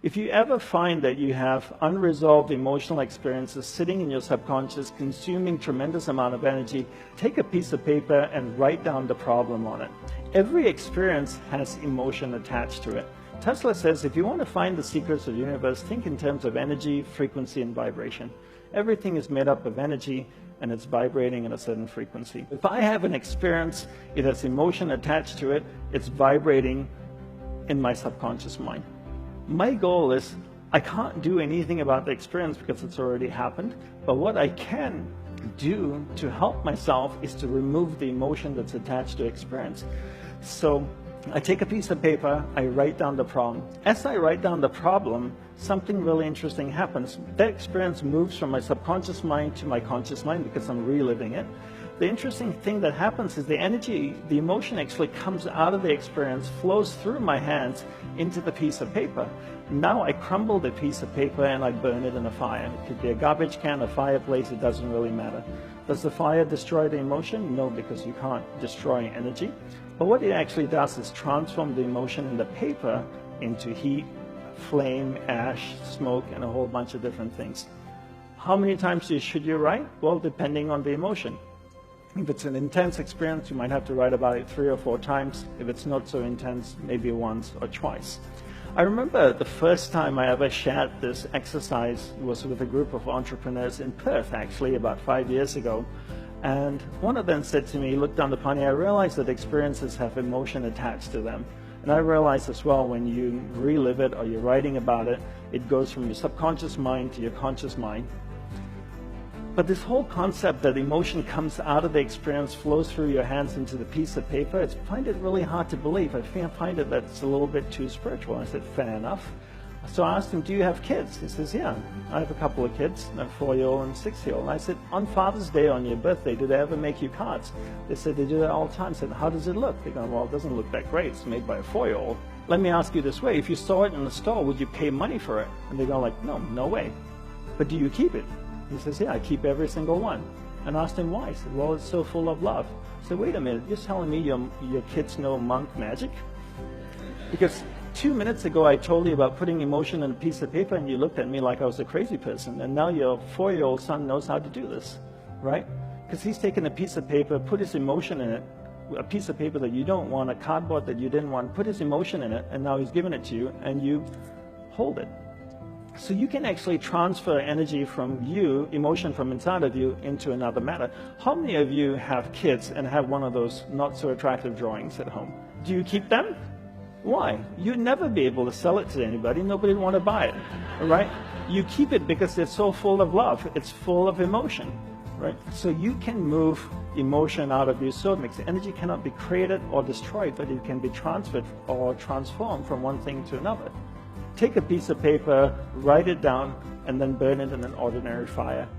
If you ever find that you have unresolved emotional experiences sitting in your subconscious, consuming tremendous amount of energy, take a piece of paper and write down the problem on it. Every experience has emotion attached to it. Tesla says if you want to find the secrets of the universe, think in terms of energy, frequency, and vibration. Everything is made up of energy and it's vibrating at a certain frequency. If I have an experience, it has emotion attached to it, it's vibrating in my subconscious mind. My goal is, I can't do anything about the experience because it's already happened, but what I can do to help myself is to remove the emotion that's attached to experience. So I take a piece of paper, I write down the problem. As I write down the problem, something really interesting happens. That experience moves from my subconscious mind to my conscious mind because I'm reliving it. The interesting thing that happens is the energy, the emotion actually comes out of the experience, flows through my hands into the piece of paper. Now I crumble the piece of paper and I burn it in a fire. It could be a garbage can, a fireplace, it doesn't really matter. Does the fire destroy the emotion? No, because you can't destroy energy. But what it actually does is transform the emotion in the paper into heat, flame, ash, smoke, and a whole bunch of different things. How many times should you write? Well, depending on the emotion. If it's an intense experience, you might have to write about it 3 or 4 times. If it's not so intense, maybe once or twice. I remember the first time I ever shared this exercise was with a group of entrepreneurs in Perth, actually, about 5 years ago. And one of them said to me, look down upon me, I realized that experiences have emotion attached to them. And I realized as well, when you relive it or you're writing about it, it goes from your subconscious mind to your conscious mind. But this whole concept that emotion comes out of the experience, flows through your hands into the piece of paper, I find it really hard to believe. I find it that's a little bit too spiritual. I said, fair enough. So I asked him, do you have kids? He says, yeah, I have a couple of kids, a 4-year-old and a 6-year-old. I said, on Father's Day, on your birthday, do they ever make you cards? They said, they do that all the time. I said, how does it look? They go, well, it doesn't look that great. It's made by a 4-year-old. Let me ask you this way. If you saw it in the store, would you pay money for it? And they go like, no way. But do you keep it? He says, yeah, I keep every single one. And I asked him why. He said, well, it's so full of love. I said, wait a minute, you're telling me your kids know monk magic? Because 2 minutes ago I told you about putting emotion in a piece of paper and you looked at me like I was a crazy person. And now your 4-year-old son knows how to do this, right? Because he's taken a piece of paper, put his emotion in it, a piece of paper that you don't want, a cardboard that you didn't want, put his emotion in it, and now he's given it to you and you hold it. So you can actually transfer energy from you, emotion from inside of you, into another matter. How many of you have kids and have one of those not so attractive drawings at home? Do you keep them? Why? You'd never be able to sell it to anybody. Nobody would want to buy it, right? You keep it because it's so full of love. It's full of emotion, right? So you can move emotion out of you. So it makes energy cannot be created or destroyed, but it can be transferred or transformed from one thing to another. Take a piece of paper, write it down, and then burn it in an ordinary fire.